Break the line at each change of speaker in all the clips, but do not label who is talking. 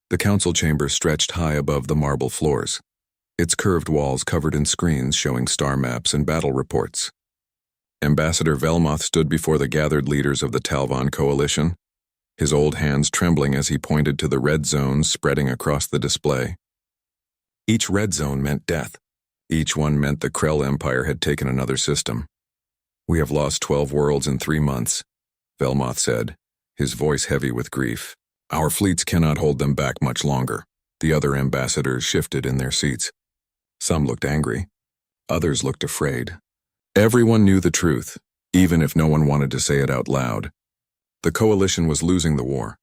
The council chamber stretched high above the marble floors, its curved walls covered in screens showing star maps and battle reports. Ambassador Velmoth stood before the gathered leaders of the Talvon coalition, his old hands trembling as he pointed to the red zones spreading across the display. Each red zone meant death. Each one meant the Krell Empire had taken another system. "We have lost 12 worlds in 3 months," Velmoth said, his voice heavy with grief. "Our fleets cannot hold them back much longer." The other ambassadors shifted in their seats. Some looked angry. Others looked afraid. Everyone knew the truth, even if no one wanted to say it out loud. The coalition was losing the war.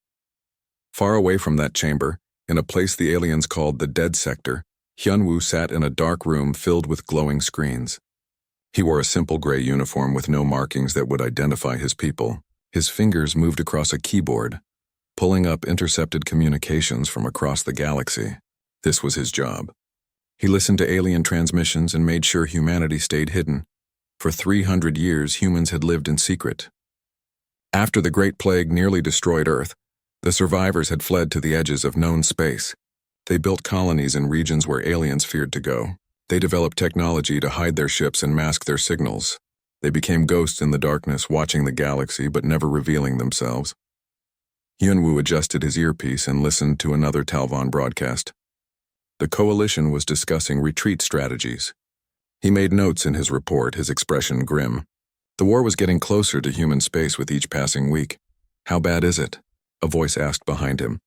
Far away from that chamber, in a place the aliens called the Dead Sector, Hyunwoo sat in a dark room filled with glowing screens. He wore a simple gray uniform with no markings that would identify his people. His fingers moved across a keyboard, pulling up intercepted communications from across the galaxy. This was his job. He listened to alien transmissions and made sure humanity stayed hidden. For 300 years, humans had lived in secret. After the Great Plague nearly destroyed Earth, the survivors had fled to the edges of known space. They built colonies in regions where aliens feared to go. They developed technology to hide their ships and mask their signals. They became ghosts in the darkness, watching the galaxy but never revealing themselves. Hyunwoo adjusted his earpiece and listened to another Talvon broadcast. The coalition was discussing retreat strategies. He made notes in his report, his expression grim. The war was getting closer to human space with each passing week. "How bad is it?" a voice asked behind him.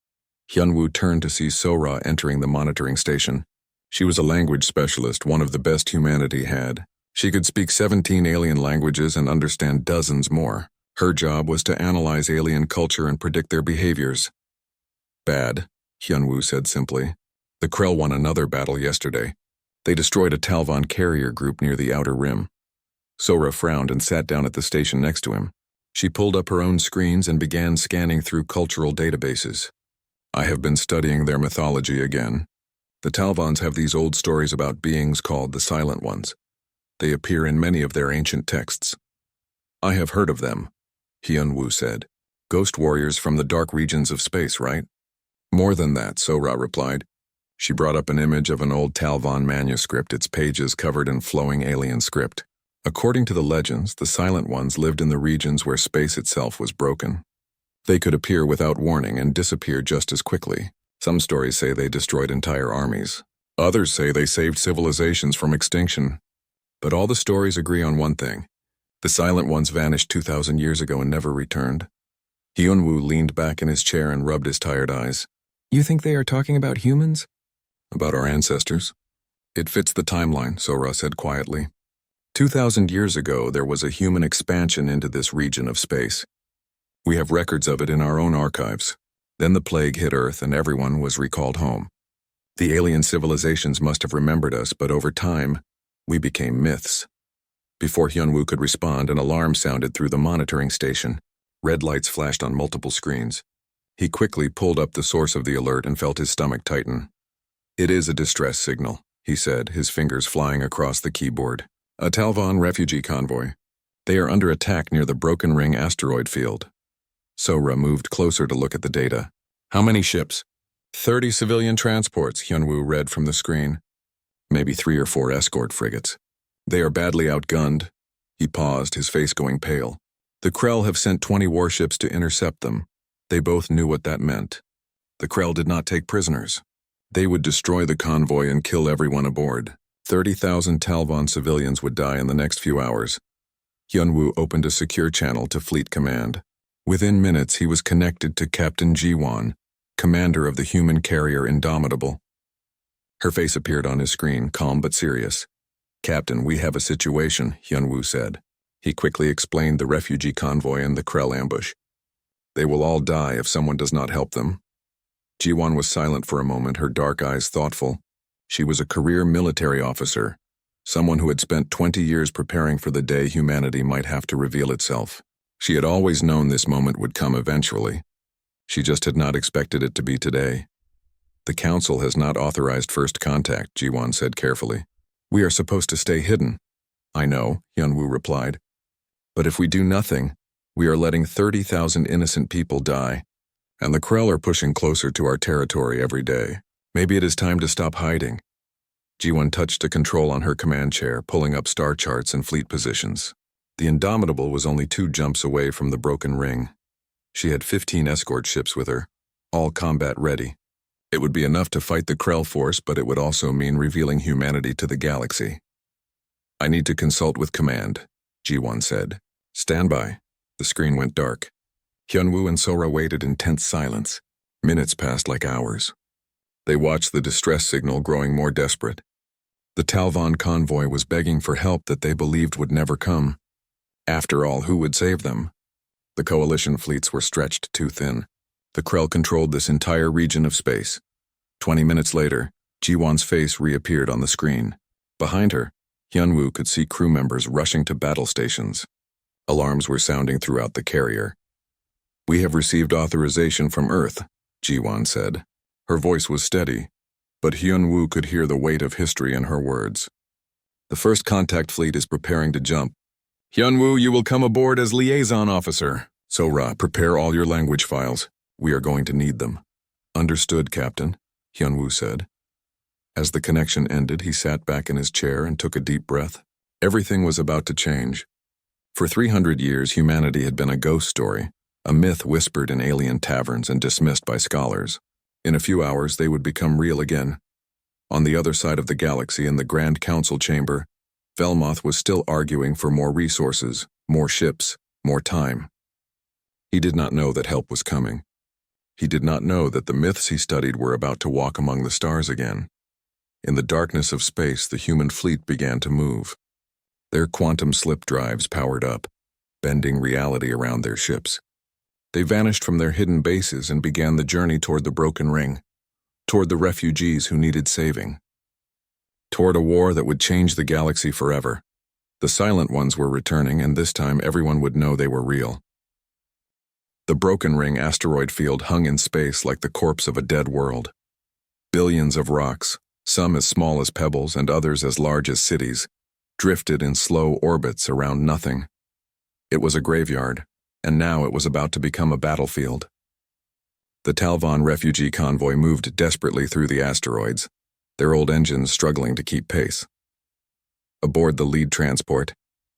Hyunwoo turned to see Sora entering the monitoring station. She was a language specialist, one of the best humanity had. She could speak 17 alien languages and understand dozens more. Her job was to analyze alien culture and predict their behaviors. "Bad," Hyunwoo said simply. "The Krell won another battle yesterday. They destroyed a Talvon carrier group near the outer rim." Sora frowned and sat down at the station next to him. She pulled up her own screens and began scanning through cultural databases. "I have been studying their mythology again. The Talvons have these old stories about beings called the Silent Ones. They appear in many of their ancient texts." "I have heard of them," Hyunwoo said. "Ghost warriors from the dark regions of space, right?" "More than that," Sora replied. She brought up an image of an old Talvon manuscript, its pages covered in flowing alien script. According to the legends, the Silent Ones lived in the regions where space itself was broken. They could appear without warning and disappear just as quickly. Some stories say they destroyed entire armies. Others say they saved civilizations from extinction. But all the stories agree on one thing. The Silent Ones vanished 2,000 years ago and never returned. Hyunwoo leaned back in his chair and rubbed his tired eyes. "You think they are talking about humans?" "About our ancestors." "It fits the timeline," Sora said quietly. 2,000 years ago, there was a human expansion into this region of space. We have records of it in our own archives. Then the plague hit Earth and everyone was recalled home. The alien civilizations must have remembered us, but over time, we became myths. Before Hyunwoo could respond, an alarm sounded through the monitoring station. Red lights flashed on multiple screens. He quickly pulled up the source of the alert and felt his stomach tighten. "It is a distress signal," he said, his fingers flying across the keyboard. "A Talvon refugee convoy. They are under attack near the Broken Ring asteroid field." Sora moved closer to look at the data. "How many ships?" 30 civilian transports," Hyunwoo read from the screen. "Maybe 3 or 4 escort frigates. They are badly outgunned." He paused, his face going pale. "The Krell have sent 20 warships to intercept them." They both knew what that meant. The Krell did not take prisoners. They would destroy the convoy and kill everyone aboard. 30,000 Talvon civilians would die in the next few hours. Hyunwoo opened a secure channel to Fleet Command. Within minutes, he was connected to Captain Jiwon, commander of the human carrier Indomitable. Her face appeared on his screen, calm but serious. "Captain, we have a situation," Hyunwoo said. He quickly explained the refugee convoy and the Krell ambush. "They will all die if someone does not help them." Jiwon was silent for a moment, her dark eyes thoughtful. She was a career military officer, someone who had spent 20 years preparing for the day humanity might have to reveal itself. She had always known this moment would come eventually. She just had not expected it to be today. "The Council has not authorized first contact," Jiwon said carefully. "We are supposed to stay hidden." "I know," Hyunwoo replied. "But if we do nothing, we are letting 30,000 innocent people die. and the Krell are pushing closer to our territory every day. Maybe it is time to stop hiding. G1 touched a control on her command chair, pulling up star charts and fleet positions. The Indomitable was only 2 jumps away from the broken ring. She had 15 escort ships with her, all combat ready. It would be enough to fight the Krell force, but it would also mean revealing humanity to the galaxy. I need to consult with command, G1 said. Stand by. The screen went dark. Hyunwoo and Sora waited in tense silence. Minutes passed like hours. They watched the distress signal growing more desperate. The Talvon convoy was begging for help that they believed would never come. After all, who would save them? The coalition fleets were stretched too thin. The Krell controlled this entire region of space. 20 minutes later, Ji-won's face reappeared on the screen. Behind her, Hyunwoo could see crew members rushing to battle stations. Alarms were sounding throughout the carrier. We have received authorization from Earth, Ji-won said. Her voice was steady, but Hyunwoo could hear the weight of history in her words. The first contact fleet is preparing to jump. Hyunwoo, you will come aboard as liaison officer. Sora, prepare all your language files. We are going to need them. Understood, Captain, Hyunwoo said. As the connection ended, he sat back in his chair and took a deep breath. Everything was about to change. For 300 years, humanity had been a ghost story, a myth whispered in alien taverns and dismissed by scholars. In a few hours, they would become real again. On the other side of the galaxy, in the Grand Council chamber, Velmoth was still arguing for more resources, more ships, more time. He did not know that help was coming. He did not know that the myths he studied were about to walk among the stars again. In the darkness of space, the human fleet began to move. Their quantum slip drives powered up, bending reality around their ships. They vanished from their hidden bases and began the journey toward the broken ring, toward the refugees who needed saving, toward a war that would change the galaxy forever. The Silent Ones were returning, and this time everyone would know they were real. The Broken Ring asteroid field hung in space like the corpse of a dead world. Billions of rocks, some as small as pebbles and others as large as cities, drifted in slow orbits around nothing. It was a graveyard, and now it was about to become a battlefield. The Talvon refugee convoy moved desperately through the asteroids, their old engines struggling to keep pace. Aboard the lead transport,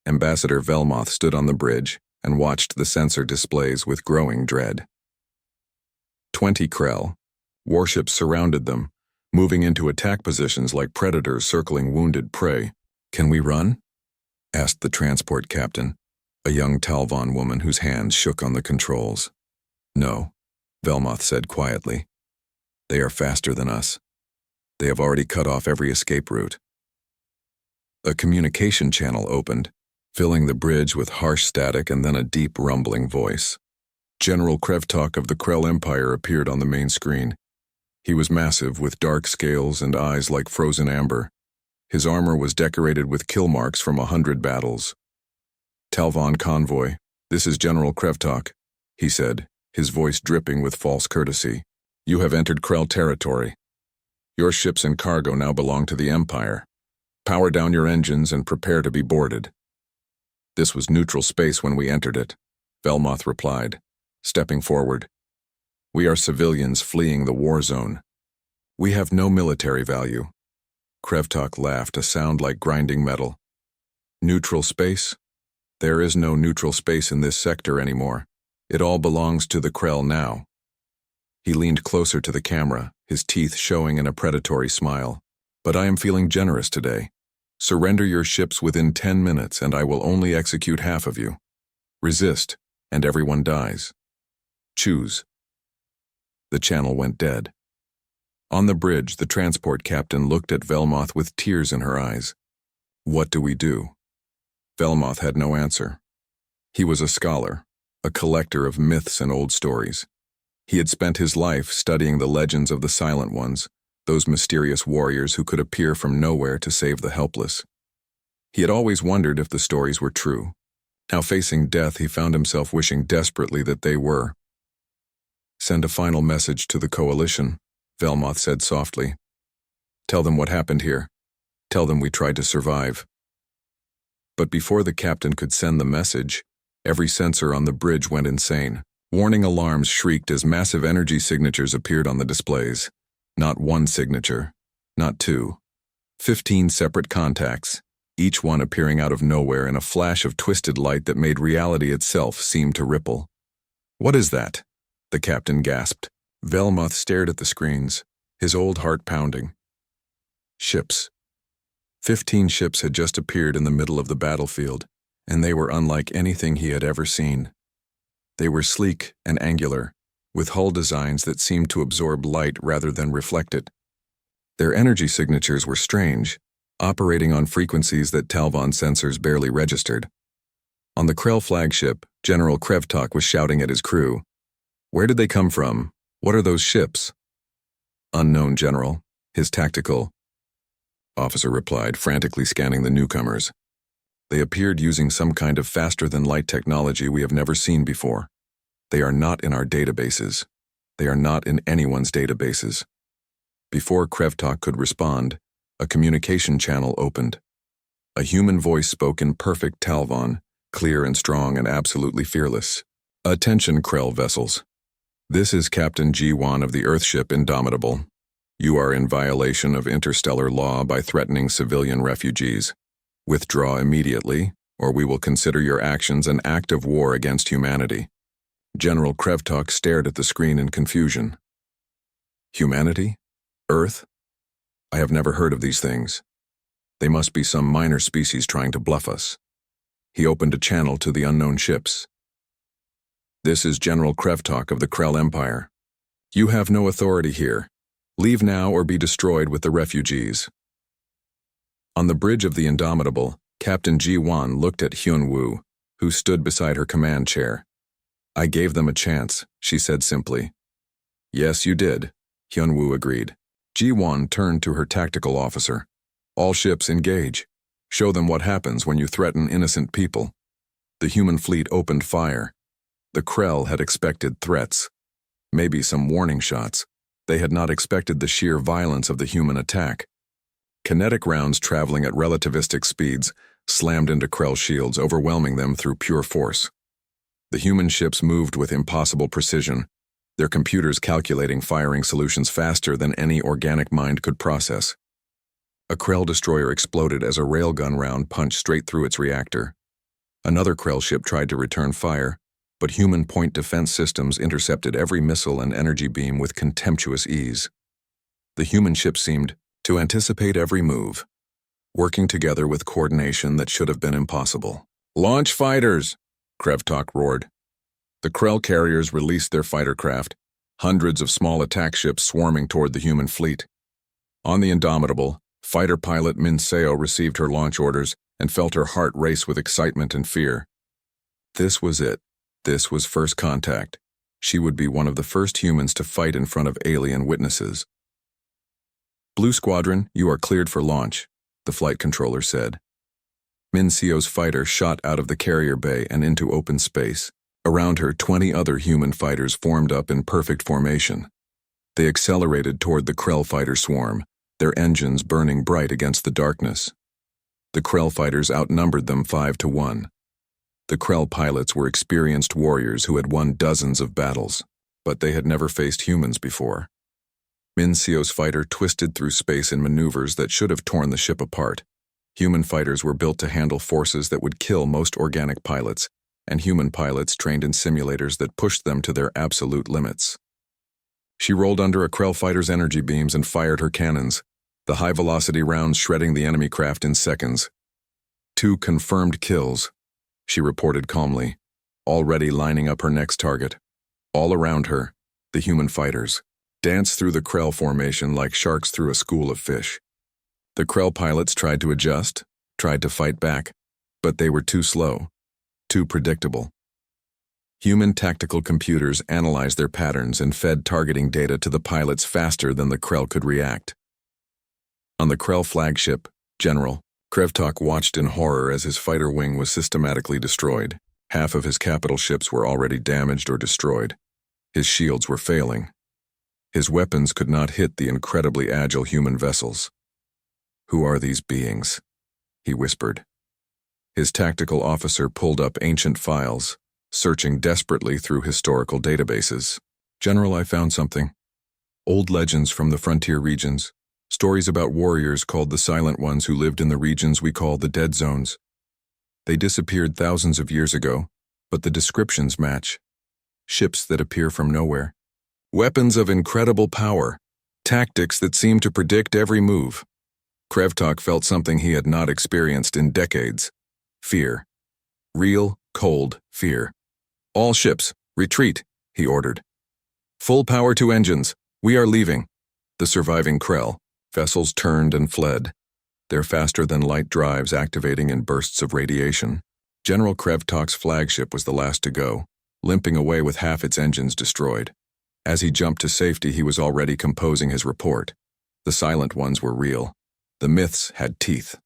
Ambassador Velmoth stood on the bridge and watched the sensor displays with growing dread. 20 Krell, warships surrounded them, moving into attack positions like predators circling wounded prey. Can we run? Asked the transport captain, a young Talvon woman whose hands shook on the controls. No, Velmoth said quietly. They are faster than us. They have already cut off every escape route. A communication channel opened, filling the bridge with harsh static and then a deep rumbling voice. General Krevtok of the Krell Empire appeared on the main screen. He was massive, with dark scales and eyes like frozen amber. His armor was decorated with kill marks from 100 battles. Talvon Convoy, this is General Krevtok, he said, his voice dripping with false courtesy. You have entered Krell territory. Your ships and cargo now belong to the Empire. Power down your engines and prepare to be boarded. This was neutral space when we entered it, Velmoth replied, stepping forward. We are civilians fleeing the war zone. We have no military value. Krevtok laughed, a sound like grinding metal. Neutral space? There is no neutral space in this sector anymore. It all belongs to the Krell now. He leaned closer to the camera, his teeth showing in a predatory smile. But I am feeling generous today. Surrender your ships within 10 minutes and I will only execute half of you. Resist, and everyone dies. Choose. The channel went dead. On the bridge, the transport captain looked at Velmoth with tears in her eyes. What do we do? Velmoth had no answer. He was a scholar, a collector of myths and old stories. He had spent his life studying the legends of the Silent Ones, those mysterious warriors who could appear from nowhere to save the helpless. He had always wondered if the stories were true. Now facing death, he found himself wishing desperately that they were. Send a final message to the Coalition, Velmoth said softly. Tell them what happened here. Tell them we tried to survive. But before the captain could send the message, every sensor on the bridge went insane. Warning alarms shrieked as massive energy signatures appeared on the displays. Not one signature, not two. 15 separate contacts, each one appearing out of nowhere in a flash of twisted light that made reality itself seem to ripple. "What is that?" the captain gasped. Velmoth stared at the screens, his old heart pounding. Ships. 15 ships had just appeared in the middle of the battlefield, and they were unlike anything he had ever seen. They were sleek and angular, with hull designs that seemed to absorb light rather than reflect it. Their energy signatures were strange, operating on frequencies that Talvon sensors barely registered. On the Krell flagship, General Krevtok was shouting at his crew. "Where did they come from? What are those ships?" "Unknown, General," his tactical officer replied, frantically scanning the newcomers. "They appeared using some kind of faster-than-light technology we have never seen before. They are not in our databases. They are not in anyone's databases." Before Krevtok could respond, a communication channel opened. A human voice spoke in perfect Talvon, clear and strong and absolutely fearless. "Attention, Krell vessels. This is Captain G1 of the Earthship Indomitable. You are in violation of interstellar law by threatening civilian refugees. Withdraw immediately, or we will consider your actions an act of war against humanity." General Krevtok stared at the screen in confusion. Humanity? Earth? I have never heard of these things. They must be some minor species trying to bluff us. He opened a channel to the unknown ships. "This is General Krevtok of the Krell Empire. You have no authority here. Leave now or be destroyed with the refugees." On the bridge of the Indomitable, Captain Ji-Wan looked at Hyun-Woo, who stood beside her command chair. "I gave them a chance," she said simply. "Yes, you did," Hyun-Woo agreed. Ji-Wan turned to her tactical officer. "All ships engage. Show them what happens when you threaten innocent people." The human fleet opened fire. The Krell had expected threats. Maybe some warning shots. They had not expected the sheer violence of the human attack. Kinetic rounds traveling at relativistic speeds slammed into Krell shields, overwhelming them through pure force. The human ships moved with impossible precision, their computers calculating firing solutions faster than any organic mind could process. A Krell destroyer exploded as a railgun round punched straight through its reactor. Another Krell ship tried to return fire, but human point defense systems intercepted every missile and energy beam with contemptuous ease. The human ship seemed to anticipate every move, working together with coordination that should have been impossible. "Launch fighters!" Krevtok roared. The Krell carriers released their fighter craft, hundreds of small attack ships swarming toward the human fleet. On the Indomitable, fighter pilot Min Seo received her launch orders and felt her heart race with excitement and fear. This was it. This was first contact. She would be one of the first humans to fight in front of alien witnesses. "Blue Squadron, you are cleared for launch," the flight controller said. Min Seo's fighter shot out of the carrier bay and into open space. Around her, 20 other human fighters formed up in perfect formation. They accelerated toward the Krell fighter swarm, their engines burning bright against the darkness. The Krell fighters outnumbered them 5-1. The Krell pilots were experienced warriors who had won dozens of battles, but they had never faced humans before. Min Seo's fighter twisted through space in maneuvers that should have torn the ship apart. Human fighters were built to handle forces that would kill most organic pilots, and human pilots trained in simulators that pushed them to their absolute limits. She rolled under a Krell fighter's energy beams and fired her cannons, the high-velocity rounds shredding the enemy craft in seconds. 2 confirmed kills, she reported calmly, already lining up her next target. All around her, the human fighters danced through the Krell formation like sharks through a school of fish. The Krell pilots tried to adjust, tried to fight back, but they were too slow, too predictable. Human tactical computers analyzed their patterns and fed targeting data to the pilots faster than the Krell could react. On the Krell flagship, General Krevtok watched in horror as his fighter wing was systematically destroyed. Half of his capital ships were already damaged or destroyed. His shields were failing. His weapons could not hit the incredibly agile human vessels. "Who are these beings?" he whispered. His tactical officer pulled up ancient files, searching desperately through historical databases. General, I found something. Old legends from the frontier regions. Stories about warriors called the Silent Ones who lived in the regions we call the Dead Zones. They disappeared thousands of years ago, but the descriptions match. Ships that appear from nowhere. Weapons of incredible power. Tactics that seem to predict every move. Krevtok felt something he had not experienced in decades. Fear. Real, cold fear. All ships, retreat, he ordered. Full power to engines. We are leaving. The surviving Krell vessels turned and fled, their faster-than-light drives activating in bursts of radiation. General Krevtok's flagship was the last to go, limping away with half its engines destroyed. As he jumped to safety, he was already composing his report. The Silent Ones were real. The myths had teeth.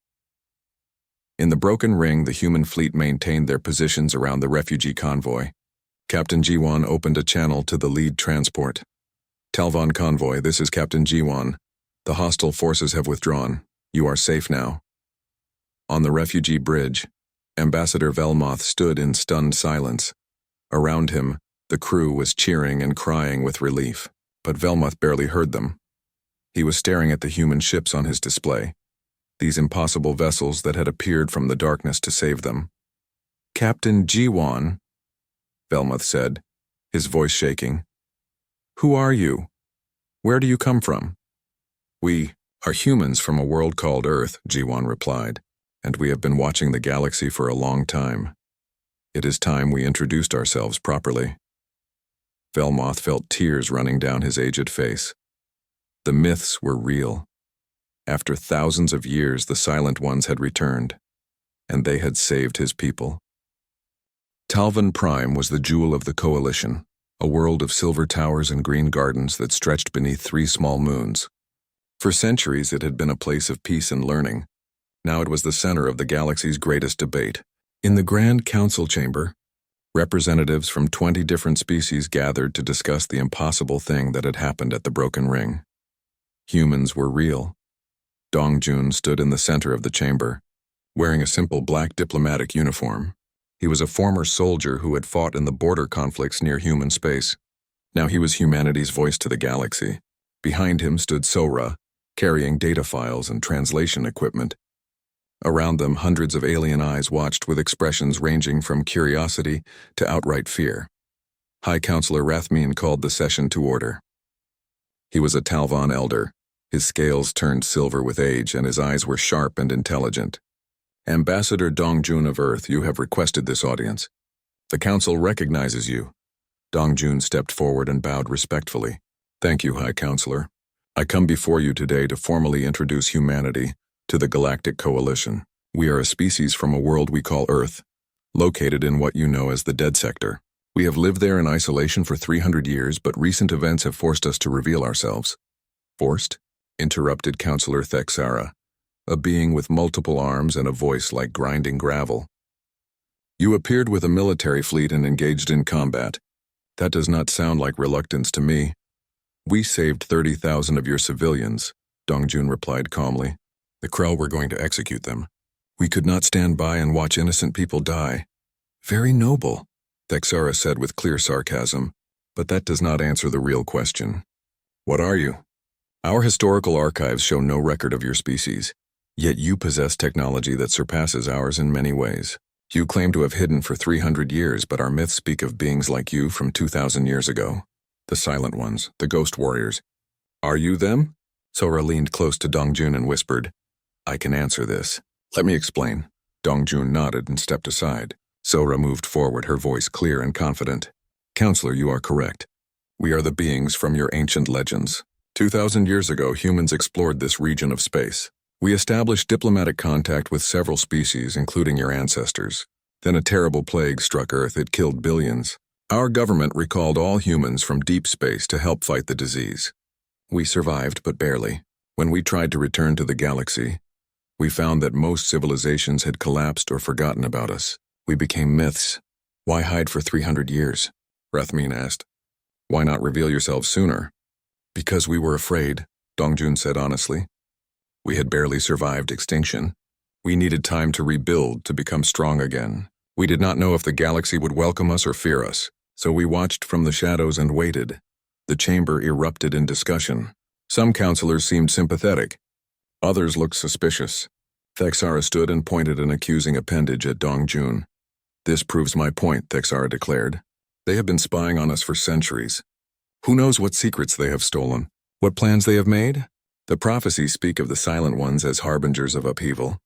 In the broken ring, the human fleet maintained their positions around the refugee convoy. Captain Jiwan opened a channel to the lead transport. Talvon convoy, this is Captain Jiwan. The hostile forces have withdrawn. You are safe now. On the refugee bridge, Ambassador Velmoth stood in stunned silence. Around him, the crew was cheering and crying with relief, but Velmoth barely heard them. He was staring at the human ships on his display, these impossible vessels that had appeared from the darkness to save them. Captain Jiwan, Velmoth said, his voice shaking. Who are you? Where do you come from? We are humans from a world called Earth, Jiwan replied, and we have been watching the galaxy for a long time. It is time we introduced ourselves properly. Velmoth felt tears running down his aged face. The myths were real. After thousands of years, the Silent Ones had returned, and they had saved his people. Talvon Prime was the jewel of the Coalition, a world of silver towers and green gardens that stretched beneath 3 small moons. For centuries, it had been a place of peace and learning. Now it was the center of the galaxy's greatest debate. In the Grand Council Chamber, representatives from 20 different species gathered to discuss the impossible thing that had happened at the Broken Ring. Humans were real. Dongjun stood in the center of the chamber, wearing a simple black diplomatic uniform. He was a former soldier who had fought in the border conflicts near human space. Now he was humanity's voice to the galaxy. Behind him stood Sora, carrying data files and translation equipment. Around them, hundreds of alien eyes watched with expressions ranging from curiosity to outright fear. High Counselor Rathmine called the session to order. He was a Talvon elder. His scales turned silver with age, and his eyes were sharp and intelligent. Ambassador Dongjun of Earth, you have requested this audience. The Council recognizes you. Dongjun stepped forward and bowed respectfully. Thank you, High Counselor. I come before you today to formally introduce humanity to the Galactic Coalition. We are a species from a world we call Earth, located in what you know as the Dead Sector. We have lived there in isolation for 300 years, but recent events have forced us to reveal ourselves. Forced? Interrupted Counselor Thexara, a being with multiple arms and a voice like grinding gravel. You appeared with a military fleet and engaged in combat. That does not sound like reluctance to me. We saved 30,000 of your civilians, Dongjun replied calmly. The Krell were going to execute them. We could not stand by and watch innocent people die. Very noble, Thexara said with clear sarcasm, but that does not answer the real question. What are you? Our historical archives show no record of your species, yet you possess technology that surpasses ours in many ways. You claim to have hidden for 300 years, but our myths speak of beings like you from 2,000 years ago. The Silent Ones, the Ghost Warriors. Are you them? Sora leaned close to Dongjun and whispered, I can answer this. Let me explain. Dongjun nodded and stepped aside. Sora moved forward, her voice clear and confident. Counselor, you are correct. We are the beings from your ancient legends. 2,000 years ago, humans explored this region of space. We established diplomatic contact with several species, including your ancestors. Then a terrible plague struck Earth. It killed billions. Our government recalled all humans from deep space to help fight the disease. We survived, but barely. When we tried to return to the galaxy, we found that most civilizations had collapsed or forgotten about us. We became myths. Why hide for 300 years? Rathmine asked. Why not reveal yourselves sooner? Because we were afraid, Dongjun said honestly. We had barely survived extinction. We needed time to rebuild, to become strong again. We did not know if the galaxy would welcome us or fear us, so we watched from the shadows and waited. The chamber erupted in discussion. Some counselors seemed sympathetic. Others looked suspicious. Thexara stood and pointed an accusing appendage at Dongjun. "This proves my point," Thexara declared. "They have been spying on us for centuries. Who knows what secrets they have stolen? What plans they have made? The prophecies speak of the Silent Ones as harbingers of upheaval.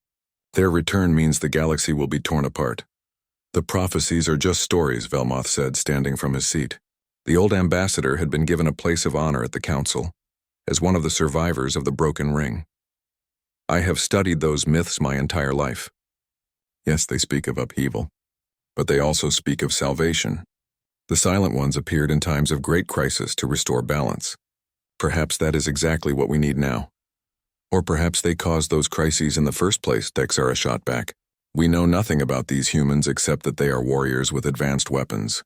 Their return means the galaxy will be torn apart." "The prophecies are just stories," Velmoth said, standing from his seat. The old ambassador had been given a place of honor at the council, as one of the survivors of the Broken Ring. "I have studied those myths my entire life. Yes, they speak of upheaval, but they also speak of salvation. The Silent Ones appeared in times of great crisis to restore balance. Perhaps that is exactly what we need now. Or perhaps they caused those crises in the first place," Thexara shot back. "We know nothing about these humans except that they are warriors with advanced weapons.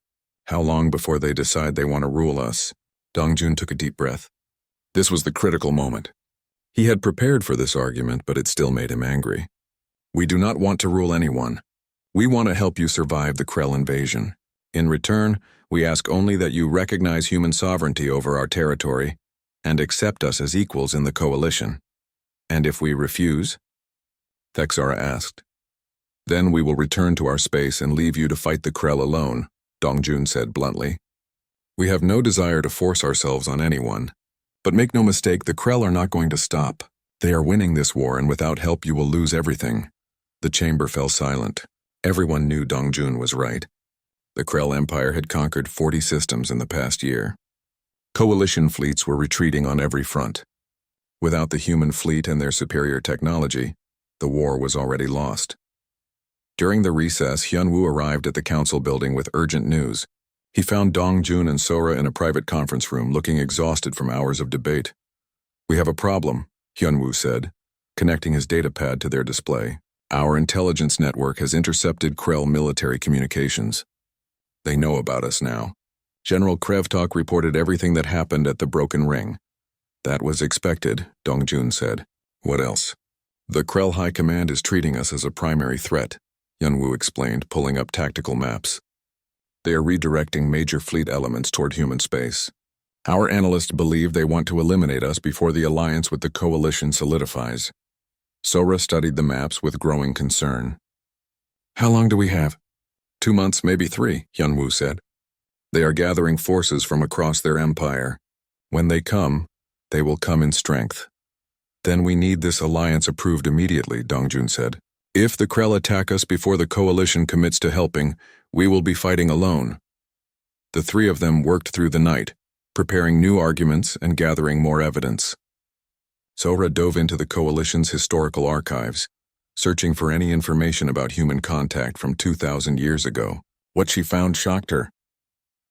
How long before they decide they want to rule us?" Dongjun took a deep breath. This was the critical moment. He had prepared for this argument, but it still made him angry. "We do not want to rule anyone. We want to help you survive the Krell invasion. In return, we ask only that you recognize human sovereignty over our territory and accept us as equals in the coalition." "And if we refuse?" Thexara asked. "Then we will return to our space and leave you to fight the Krell alone," Dongjun said bluntly. "We have no desire to force ourselves on anyone. But make no mistake, the Krell are not going to stop. They are winning this war, and without help you will lose everything." The chamber fell silent. Everyone knew Dongjun was right. The Krell Empire had conquered 40 systems in the past year. Coalition fleets were retreating on every front. Without the human fleet and their superior technology, the war was already lost. During the recess, Hyunwoo arrived at the council building with urgent news. He found Dongjun and Sora in a private conference room, looking exhausted from hours of debate. "We have a problem," Hyunwoo said, connecting his datapad to their display. "Our intelligence network has intercepted Krell military communications. They know about us now. General Krevtok reported everything that happened at the Broken Ring." "That was expected," Dongjun said. "What else?" "The Krell High Command is treating us as a primary threat," Hyunwoo explained, pulling up tactical maps. "They are redirecting major fleet elements toward human space. Our analysts believe they want to eliminate us before the alliance with the coalition solidifies." Sora studied the maps with growing concern. "How long do we have?" 2 months, maybe 3, Hyunwoo said. "They are gathering forces from across their empire. When they come, they will come in strength." "Then we need this alliance approved immediately," Dongjun said. "If the Krell attack us before the coalition commits to helping, we will be fighting alone." The three of them worked through the night, preparing new arguments and gathering more evidence. Sora dove into the coalition's historical archives, searching for any information about human contact from 2,000 years ago. What she found shocked her.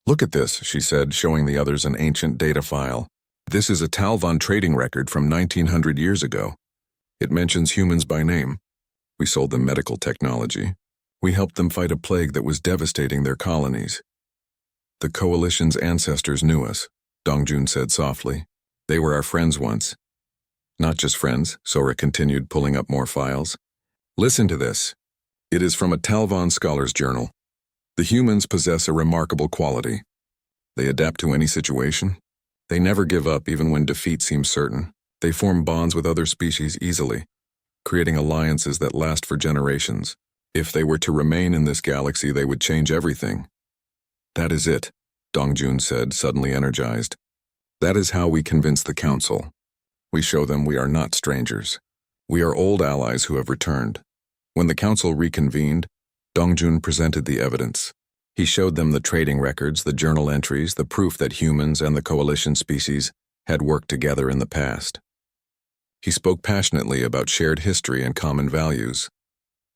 "Look at this," she said, showing the others an ancient data file. "This is a Talvon trading record from 1900 years ago. It mentions humans by name. We sold them medical technology. We helped them fight a plague that was devastating their colonies. The coalition's ancestors knew us," Dongjun said softly. "They were our friends once." "Not just friends," Sora continued, pulling up more files. "Listen to this. It is from a Talvon scholar's journal. The humans possess a remarkable quality. They adapt to any situation. They never give up even when defeat seems certain. They form bonds with other species easily, creating alliances that last for generations. If they were to remain in this galaxy, they would change everything." "That is it," Dongjun said, suddenly energized. "That is how we convince the council. We show them we are not strangers. We are old allies who have returned." When the council reconvened, Dongjun presented the evidence. He showed them the trading records, the journal entries, the proof that humans and the coalition species had worked together in the past. He spoke passionately about shared history and common values.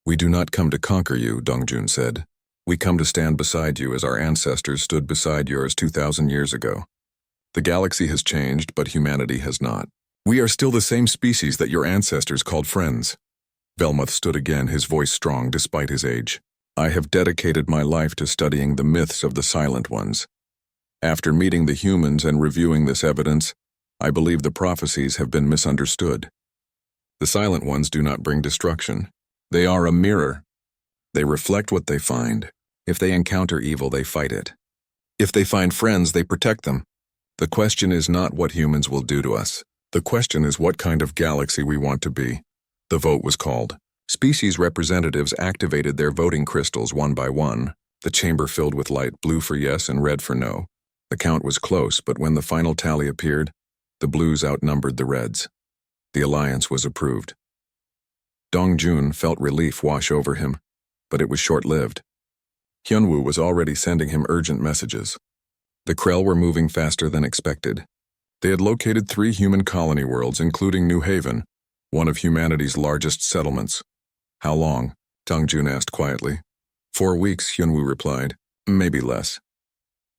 "We do not come to conquer you," Dongjun said. "We come to stand beside you as our ancestors stood beside yours 2,000 years ago. The galaxy has changed, but humanity has not. We are still the same species that your ancestors called friends." Velmoth stood again, his voice strong despite his age. "I have dedicated my life to studying the myths of the Silent Ones. After meeting the humans and reviewing this evidence, I believe the prophecies have been misunderstood. The Silent Ones do not bring destruction. They are a mirror. They reflect what they find. If they encounter evil, they fight it. If they find friends, they protect them. The question is not what humans will do to us. The question is what kind of galaxy we want to be. The vote was called. Species representatives activated their voting crystals one by one. The chamber filled with light, blue for yes and red for no. The count was close, but when the final tally appeared, the blues outnumbered the reds. The alliance was approved. Dongjun felt relief wash over him, but it was short-lived. Hyunwoo was already sending him urgent messages. The Krell were moving faster than expected. They had located 3 human colony worlds, including New Haven, one of humanity's largest settlements. How long? Dongjun asked quietly. 4 weeks, Hyunwoo replied. Maybe less.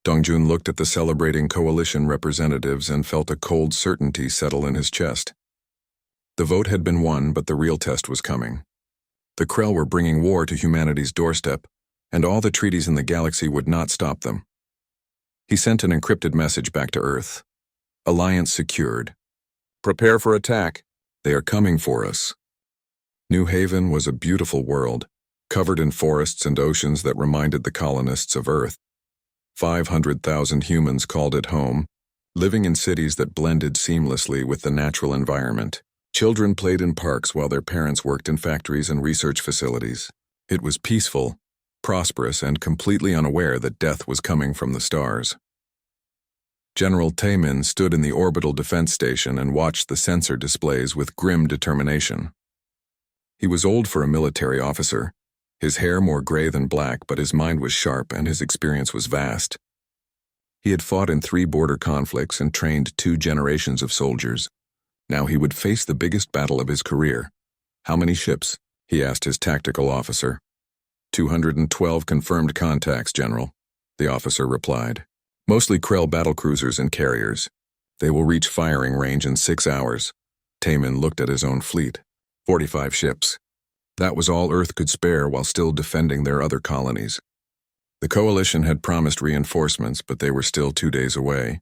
Dongjun looked at the celebrating coalition representatives and felt a cold certainty settle in his chest. The vote had been won, but the real test was coming. The Krell were bringing war to humanity's doorstep, and all the treaties in the galaxy would not stop them. He sent an encrypted message back to Earth. Alliance secured. Prepare for attack. They are coming for us. New Haven was a beautiful world, covered in forests and oceans that reminded the colonists of Earth. 500,000 humans called it home, living in cities that blended seamlessly with the natural environment. Children played in parks while their parents worked in factories and research facilities. It was peaceful, prosperous, and completely unaware that death was coming from the stars. General Taemin stood in the orbital defense station and watched the sensor displays with grim determination. He was old for a military officer, his hair more gray than black, but his mind was sharp and his experience was vast. He had fought in 3 border conflicts and trained 2 generations of soldiers. Now he would face the biggest battle of his career. How many ships? He asked his tactical officer. 212 confirmed contacts, General, the officer replied. Mostly Krell battlecruisers and carriers. They will reach firing range in 6 hours. Taemin looked at his own fleet. 45 ships. That was all Earth could spare while still defending their other colonies. The coalition had promised reinforcements, but they were still 2 days away.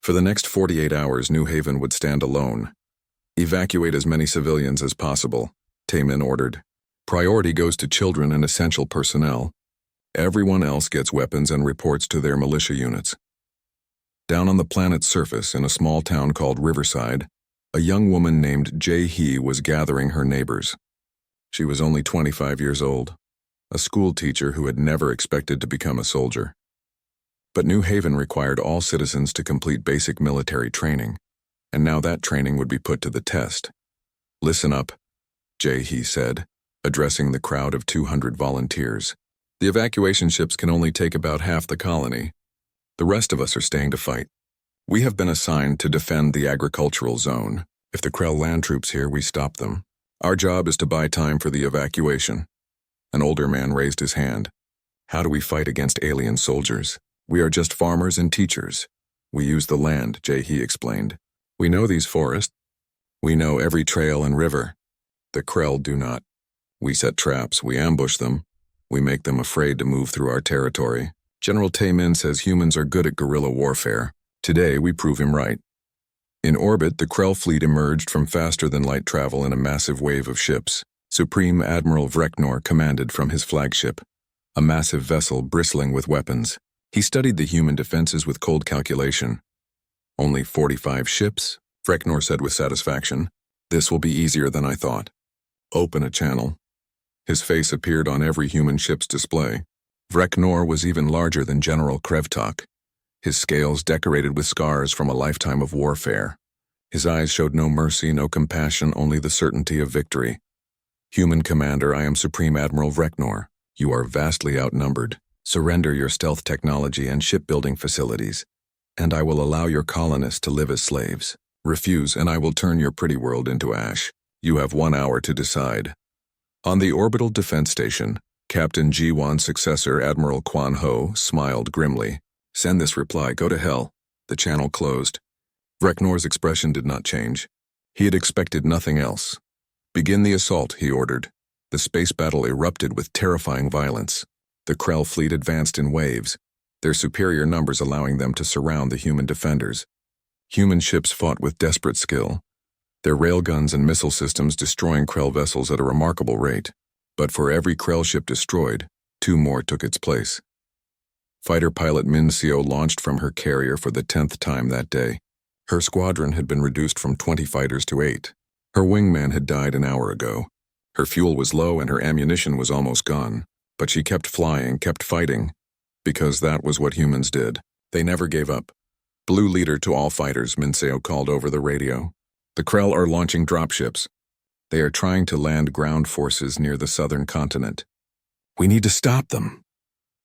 For the next 48 hours, New Haven would stand alone. Evacuate as many civilians as possible, Taemin ordered. Priority goes to children and essential personnel. Everyone else gets weapons and reports to their militia units. Down on the planet's surface, in a small town called Riverside, a young woman named Jae-hee was gathering her neighbors. She was only 25 years old, a school teacher who had never expected to become a soldier. But New Haven required all citizens to complete basic military training, and now that training would be put to the test. Listen up, Jae-hee said, addressing the crowd of 200 volunteers. The evacuation ships can only take about half the colony. The rest of us are staying to fight. We have been assigned to defend the agricultural zone. If the Krell land troops here, we stop them. Our job is to buy time for the evacuation. An older man raised his hand. How do we fight against alien soldiers? We are just farmers and teachers. We use the land, Jae-hee explained. We know these forests. We know every trail and river. The Krell do not. We set traps, we ambush them. We make them afraid to move through our territory. General Taemin says humans are good at guerrilla warfare. Today, we prove him right. In orbit, the Krell fleet emerged from faster-than-light travel in a massive wave of ships. Supreme Admiral Vreknor commanded from his flagship, a massive vessel bristling with weapons. He studied the human defenses with cold calculation. Only 45 ships, Vreknor said with satisfaction. This will be easier than I thought. Open a channel. His face appeared on every human ship's display. Vreknor was even larger than General Krevtok, his scales decorated with scars from a lifetime of warfare. His eyes showed no mercy, no compassion, only the certainty of victory. Human Commander, I am Supreme Admiral Vreknor. You are vastly outnumbered. Surrender your stealth technology and shipbuilding facilities, and I will allow your colonists to live as slaves. Refuse, and I will turn your pretty world into ash. You have 1 hour to decide. On the orbital defense station, Captain Ji-won's successor, Admiral Kwan Ho, smiled grimly. Send this reply, go to hell. The channel closed. Vreknor's expression did not change. He had expected nothing else. Begin the assault, he ordered. The space battle erupted with terrifying violence. The Krell fleet advanced in waves, their superior numbers allowing them to surround the human defenders. Human ships fought with desperate skill, their railguns and missile systems destroying Krell vessels at a remarkable rate. But for every Krell ship destroyed, 2 more took its place. Fighter pilot Min Seo launched from her carrier for the 10th time that day. Her squadron had been reduced from 20 fighters to 8. Her wingman had died an hour ago. Her fuel was low and her ammunition was almost gone. But she kept flying, kept fighting, because that was what humans did. They never gave up. Blue leader to all fighters, Min Seo called over the radio. The Krell are launching dropships. They are trying to land ground forces near the southern continent. We need to stop them.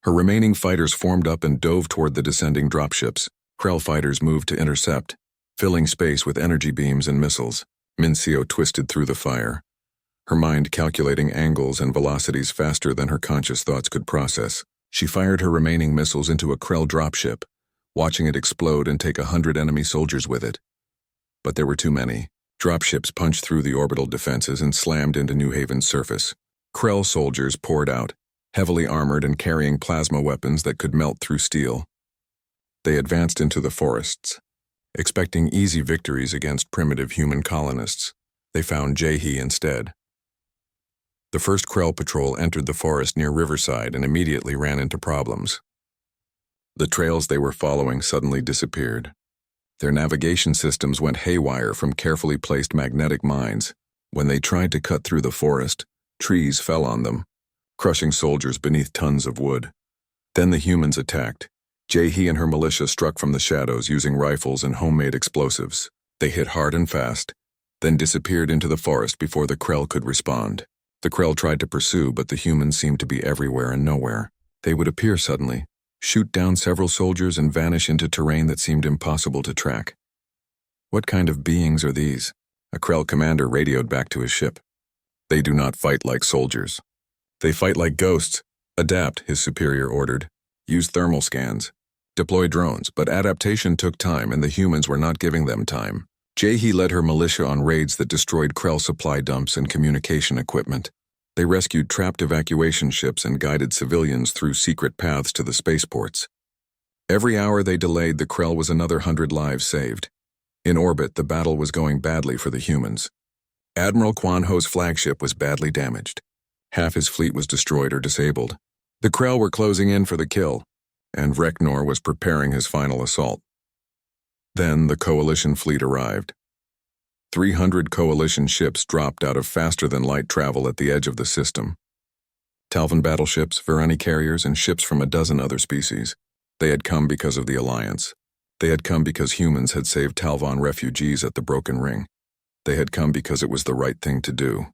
Her remaining fighters formed up and dove toward the descending dropships. Krell fighters moved to intercept, filling space with energy beams and missiles. Min Seo twisted through the fire, her mind calculating angles and velocities faster than her conscious thoughts could process. She fired her remaining missiles into a Krell dropship, watching it explode and take 100 enemy soldiers with it. But there were too many. Dropships punched through the orbital defenses and slammed into New Haven's surface. Krell soldiers poured out, heavily armored and carrying plasma weapons that could melt through steel. They advanced into the forests, expecting easy victories against primitive human colonists. They found Jae-hee instead. The first Krell patrol entered the forest near Riverside and immediately ran into problems. The trails they were following suddenly disappeared. Their navigation systems went haywire from carefully placed magnetic mines. When they tried to cut through the forest, trees fell on them, crushing soldiers beneath tons of wood. Then the humans attacked. Jae-hee and her militia struck from the shadows using rifles and homemade explosives. They hit hard and fast, then disappeared into the forest before the Krell could respond. The Krell tried to pursue, but the humans seemed to be everywhere and nowhere. They would appear suddenly, shoot down several soldiers and vanish into terrain that seemed impossible to track. What kind of beings are these? A Krell commander radioed back to his ship. They do not fight like soldiers. They fight like ghosts. Adapt, his superior ordered. Use thermal scans. Deploy drones, but adaptation took time and the humans were not giving them time. Jae-hee led her militia on raids that destroyed Krell supply dumps and communication equipment. They rescued trapped evacuation ships and guided civilians through secret paths to the spaceports. Every hour they delayed, the Krell was another 100 lives saved. In orbit, the battle was going badly for the humans. Admiral Kwan Ho's flagship was badly damaged. Half his fleet was destroyed or disabled. The Krell were closing in for the kill, and Reknor was preparing his final assault. Then the Coalition fleet arrived. 300 Coalition ships dropped out of faster-than-light travel at the edge of the system. Talvan battleships, Virani carriers, and ships from a dozen other species. They had come because of the Alliance. They had come because humans had saved Talvan refugees at the Broken Ring. They had come because it was the right thing to do.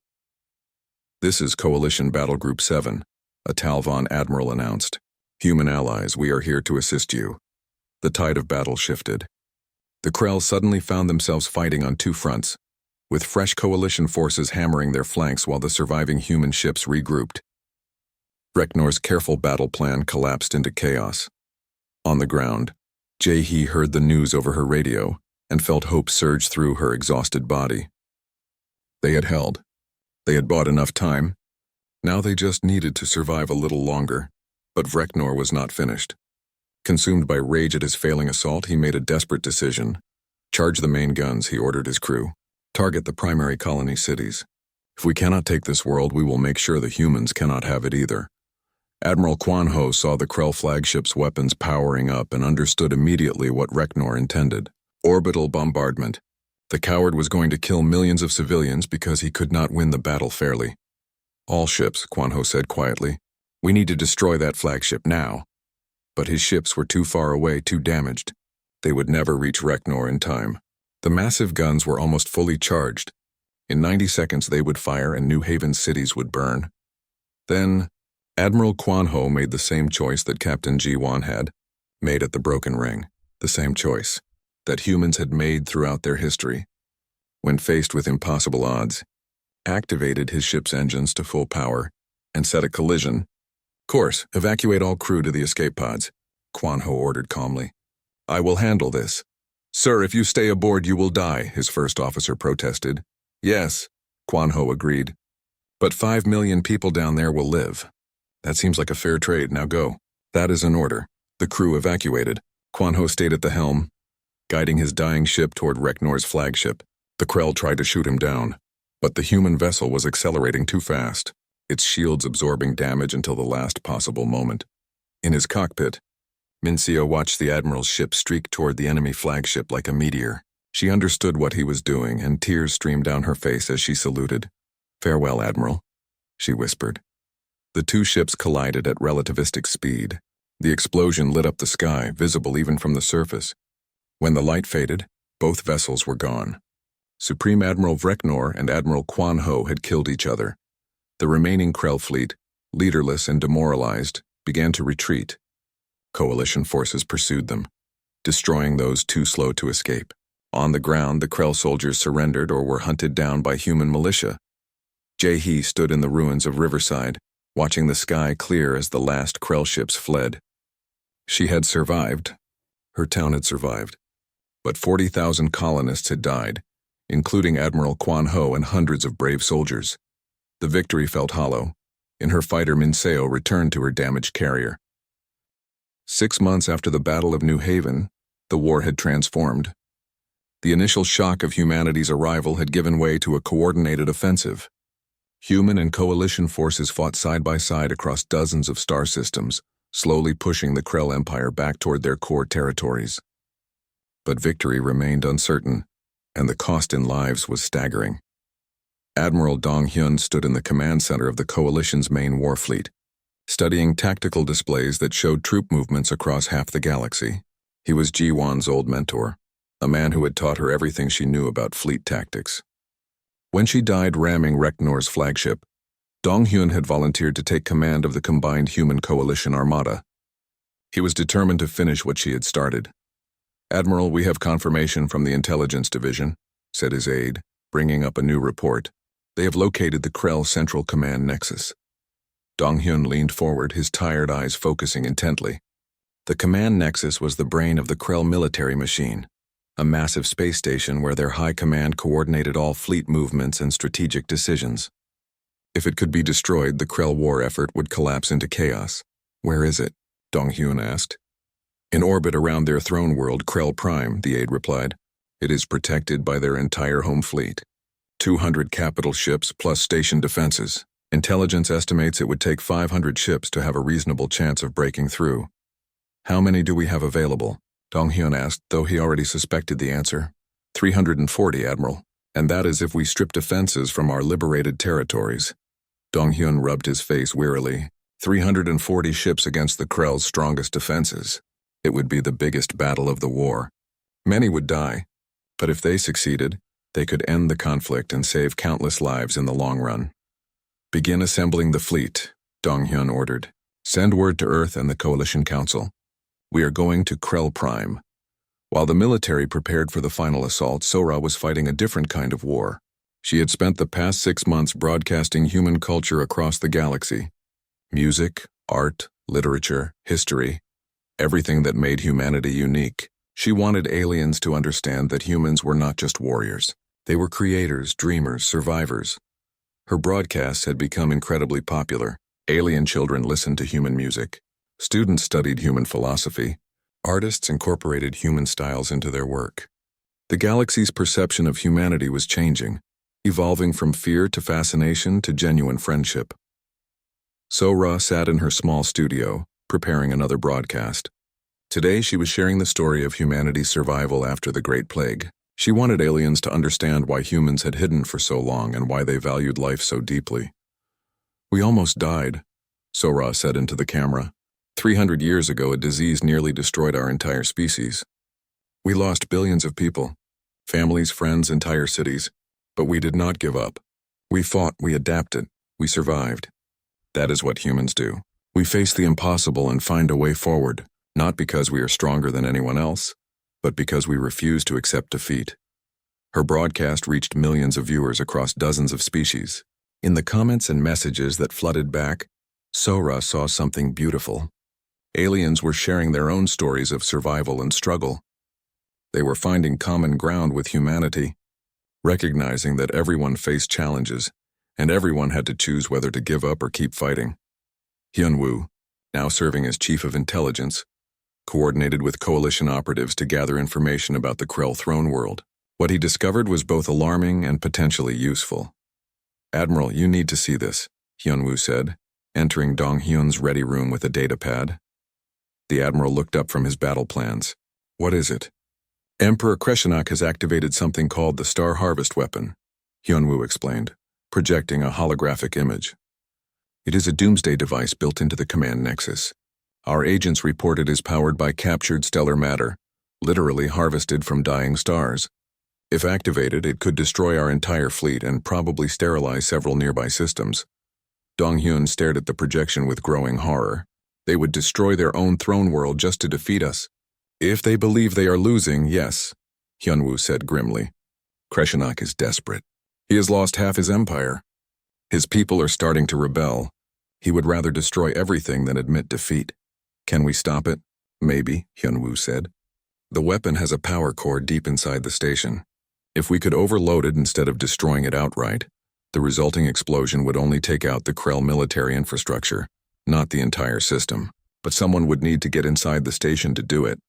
This is Coalition Battle Group 7, a Talvan admiral announced. Human allies, we are here to assist you. The tide of battle shifted. The Krell suddenly found themselves fighting on 2 fronts, with fresh Coalition forces hammering their flanks while the surviving human ships regrouped. Reknor's careful battle plan collapsed into chaos. On the ground, Jae-hee heard the news over her radio and felt hope surge through her exhausted body. They had held. They had bought enough time. Now they just needed to survive a little longer. But Reknor was not finished. Consumed by rage at his failing assault, he made a desperate decision. Charge the main guns, he ordered his crew. Target the primary colony cities. If we cannot take this world, we will make sure the humans cannot have it either. Admiral Kwan Ho saw the Krell flagship's weapons powering up and understood immediately what Reknor intended. Orbital bombardment. The coward was going to kill millions of civilians because he could not win the battle fairly. All ships, Kwan Ho said quietly. We need to destroy that flagship now. But his ships were too far away, too damaged. They would never reach Reknor in time. The massive guns were almost fully charged. In 90 seconds they would fire and New Haven's cities would burn. Then, Admiral Kwan Ho made the same choice that Captain Ji-won had made at the Broken Ring. The same choice that humans had made throughout their history. When faced with impossible odds, activated his ship's engines to full power and set a collision. Course, evacuate all crew to the escape pods, Kwan Ho ordered calmly. I will handle this. Sir, if you stay aboard, you will die, his first officer protested. Yes, Kwan Ho agreed. But 5 million people down there will live. That seems like a fair trade, now go. That is an order. The crew evacuated. Kwan Ho stayed at the helm, guiding his dying ship toward Reknor's flagship. The Krell tried to shoot him down, but the human vessel was accelerating too fast. its shields absorbing damage until the last possible moment. In his cockpit, Mincio watched the Admiral's ship streak toward the enemy flagship like a meteor. She understood what he was doing, and tears streamed down her face as she saluted. "Farewell, Admiral," she whispered. The two ships collided at relativistic speed. The explosion lit up the sky, visible even from the surface. When the light faded, both vessels were gone. Supreme Admiral Vreknor and Admiral Quan Ho had killed each other. The remaining Krell fleet, leaderless and demoralized, began to retreat. Coalition forces pursued them, destroying those too slow to escape. On the ground, the Krell soldiers surrendered or were hunted down by human militia. Jae-hee stood in the ruins of Riverside, watching the sky clear as the last Krell ships fled. She had survived. Her town had survived. But 40,000 colonists had died, including Admiral Quan Ho and hundreds of brave soldiers. The victory felt hollow. In her fighter, Minseo returned to her damaged carrier. 6 months after the Battle of New Haven, the war had transformed. The initial shock of humanity's arrival had given way to a coordinated offensive. Human and coalition forces fought side by side across dozens of star systems, slowly pushing the Krell Empire back toward their core territories. But victory remained uncertain, and the cost in lives was staggering. Admiral Dong Hyun stood in the command center of the Coalition's main war fleet, studying tactical displays that showed troop movements across half the galaxy. He was Ji-won's old mentor, a man who had taught her everything she knew about fleet tactics. When she died ramming Reknor's flagship, Dong Hyun had volunteered to take command of the combined human coalition armada. He was determined to finish what she had started. "Admiral, we have confirmation from the Intelligence Division," said his aide, bringing up a new report. "They have located the Krell Central Command Nexus." Dong Hyun leaned forward, his tired eyes focusing intently. The command nexus was the brain of the Krell military machine, a massive space station where their high command coordinated all fleet movements and strategic decisions. If it could be destroyed, the Krell war effort would collapse into chaos. "Where is it?" Dong Hyun asked. "In orbit around their throne world, Krell Prime," the aide replied. "It is protected by their entire home fleet. 200 capital ships plus station defenses. Intelligence estimates it would take 500 ships to have a reasonable chance of breaking through." "How many do we have available?" Dong Hyun asked, though he already suspected the answer. 340, Admiral, and that is if we strip defenses from our liberated territories." Dong Hyun rubbed his face wearily. 340 ships against the Krell's strongest defenses. It would be the biggest battle of the war. Many would die, but if they succeeded, they could end the conflict and save countless lives in the long run. "Begin assembling the fleet," Dong Hyun ordered. "Send word to Earth and the Coalition Council. We are going to Krell Prime." While the military prepared for the final assault, Sora was fighting a different kind of war. She had spent the past 6 months broadcasting human culture across the galaxy. Music, art, literature, history, everything that made humanity unique. She wanted aliens to understand that humans were not just warriors. They were creators, dreamers, survivors. Her broadcasts had become incredibly popular. Alien children listened to human music. Students studied human philosophy. Artists incorporated human styles into their work. The galaxy's perception of humanity was changing, evolving from fear to fascination to genuine friendship. Sora sat in her small studio, preparing another broadcast. Today she was sharing the story of humanity's survival after the Great Plague. She wanted aliens to understand why humans had hidden for so long and why they valued life so deeply. "We almost died," Sora said into the camera. 300 years ago, a disease nearly destroyed our entire species. We lost billions of people, families, friends, entire cities, but we did not give up. We fought, we adapted, we survived. That is what humans do. We face the impossible and find a way forward, not because we are stronger than anyone else, but because we refuse to accept defeat. Her broadcast reached millions of viewers across dozens of species. In the comments and messages that flooded back, Sora saw something beautiful. Aliens were sharing their own stories of survival and struggle. They were finding common ground with humanity, recognizing that everyone faced challenges, and everyone had to choose whether to give up or keep fighting. Hyun-woo, now serving as Chief of Intelligence, coordinated with coalition operatives to gather information about the Krell throne world. What he discovered was both alarming and potentially useful. "Admiral, you need to see this," Hyunwoo said, entering Dong-hyun's ready room with a data pad. The Admiral looked up from his battle plans. What is it? Emperor Kreshenak has activated something called the Star Harvest Weapon, Hyunwoo explained, projecting a holographic image. It is a doomsday device built into the command nexus. Our agents report it is powered by captured stellar matter, literally harvested from dying stars. If activated, it could destroy our entire fleet and probably sterilize several nearby systems. Dong-hyun stared at the projection with growing horror. They would destroy their own throne world just to defeat us. If they believe they are losing, yes, Hyunwoo said grimly. Kreshenak is desperate. He has lost half his empire. His people are starting to rebel. He would rather destroy everything than admit defeat. Can we stop it? Maybe, Hyunwoo said. The weapon has a power core deep inside the station. If we could overload it instead of destroying it outright, the resulting explosion would only take out the Krell military infrastructure, not the entire system. But someone would need to get inside the station to do it.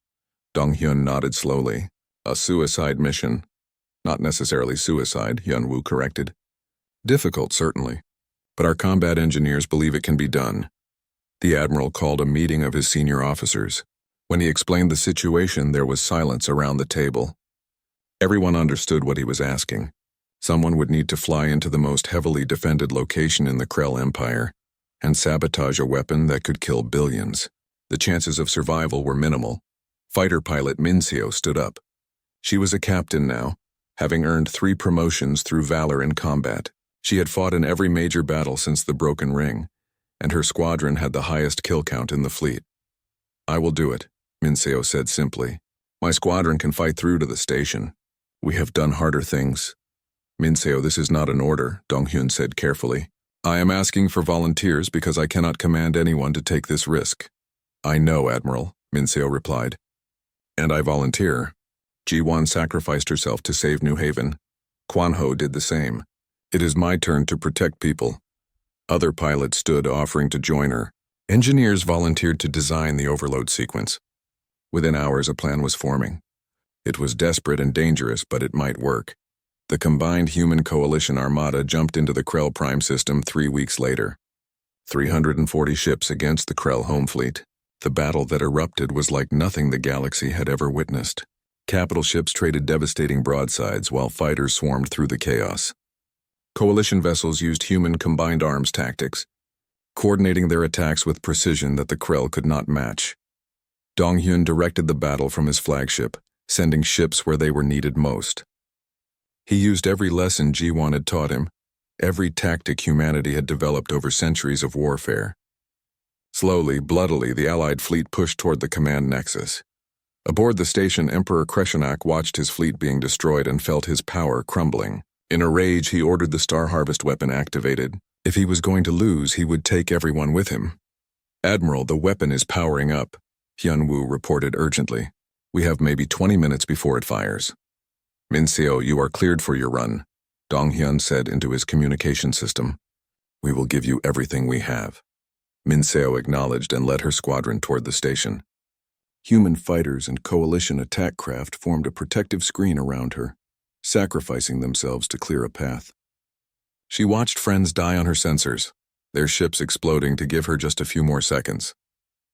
Dong-hyun nodded slowly. A suicide mission. Not necessarily suicide, Hyunwoo corrected. Difficult, certainly. But our combat engineers believe it can be done. The Admiral called a meeting of his senior officers. When he explained the situation, there was silence around the table. Everyone understood what he was asking. Someone would need to fly into the most heavily defended location in the Krell Empire and sabotage a weapon that could kill billions. The chances of survival were minimal. Fighter pilot Min-seo stood up. She was a captain now, having earned 3 promotions through valor in combat. She had fought in every major battle since the Broken Ring, and her squadron had the highest kill count in the fleet. I will do it, Min-seo said simply. My squadron can fight through to the station. We have done harder things. Min-seo, this is not an order, Dong-hyun said carefully. I am asking for volunteers because I cannot command anyone to take this risk. I know, Admiral, Min-seo replied. And I volunteer. Ji-won sacrificed herself to save New Haven. Kwan-ho did the same. It is my turn to protect people. Other pilots stood offering to join her. Engineers volunteered to design the overload sequence. Within hours, a plan was forming. It was desperate and dangerous, but it might work. The combined human coalition armada jumped into the Krell Prime system 3 weeks later. 340 ships against the Krell home fleet. The battle that erupted was like nothing the galaxy had ever witnessed. Capital ships traded devastating broadsides while fighters swarmed through the chaos. Coalition vessels used human combined arms tactics, coordinating their attacks with precision that the Krell could not match. Dong-hyun directed the battle from his flagship, sending ships where they were needed most. He used every lesson Ji-won had taught him, every tactic humanity had developed over centuries of warfare. Slowly, bloodily, the Allied fleet pushed toward the command nexus. Aboard the station, Emperor Kreshenak watched his fleet being destroyed and felt his power crumbling. In a rage, he ordered the Star Harvest weapon activated. If he was going to lose, he would take everyone with him. Admiral, the weapon is powering up, Hyunwoo reported urgently. We have maybe 20 minutes before it fires. Min-seo, you are cleared for your run, Dong-hyun said into his communication system. We will give you everything we have. Min-seo acknowledged and led her squadron toward the station. Human fighters and coalition attack craft formed a protective screen around her, sacrificing themselves to clear a path. She watched friends die on her sensors, their ships exploding to give her just a few more seconds.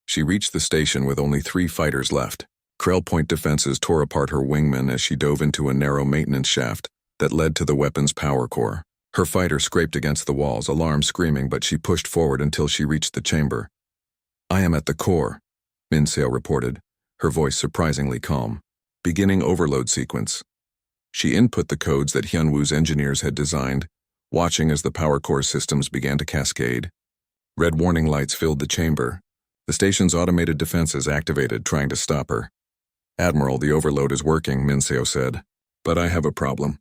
She reached the station with only 3 fighters left. Krell point defenses tore apart her wingmen as she dove into a narrow maintenance shaft that led to the weapon's power core. Her fighter scraped against the walls, alarm screaming, but she pushed forward until she reached the chamber. I am at the core, Min-seo reported, her voice surprisingly calm. Beginning overload sequence. She input the codes that Hyunwoo's engineers had designed, watching as the power core systems began to cascade. Red warning lights filled the chamber. The station's automated defenses activated, trying to stop her. Admiral, the overload is working, Min-seo said. But I have a problem.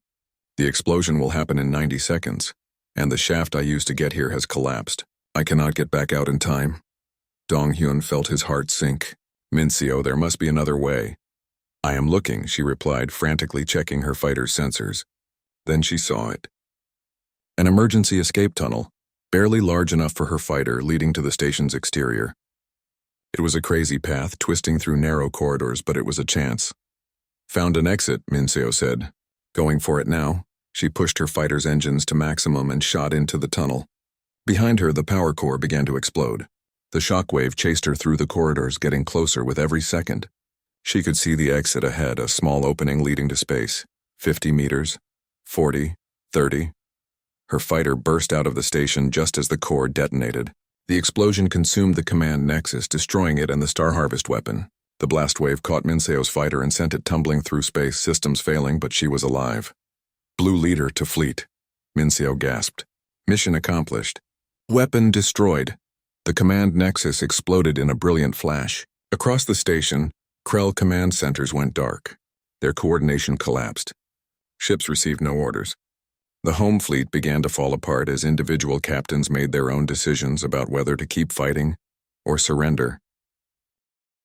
The explosion will happen in 90 seconds, and the shaft I used to get here has collapsed. I cannot get back out in time. Dong-hyun felt his heart sink. Min-seo, there must be another way. I am looking, she replied, frantically checking her fighter's sensors. Then she saw it. An emergency escape tunnel, barely large enough for her fighter, leading to the station's exterior. It was a crazy path, twisting through narrow corridors, but it was a chance. Found an exit, Min-seo said. Going for it now. She pushed her fighter's engines to maximum and shot into the tunnel. Behind her, the power core began to explode. The shockwave chased her through the corridors, getting closer with every second. She could see the exit ahead, a small opening leading to space. 50 meters, 40, 30. Her fighter burst out of the station just as the core detonated. The explosion consumed the command nexus, destroying it and the Star Harvest weapon. The blast wave caught Minseo's fighter and sent it tumbling through space, systems failing, but she was alive. Blue leader to fleet. Minseo gasped. Mission accomplished. Weapon destroyed. The command nexus exploded in a brilliant flash. Across the station, Krell command centers went dark. Their coordination collapsed. Ships received no orders. The home fleet began to fall apart as individual captains made their own decisions about whether to keep fighting or surrender.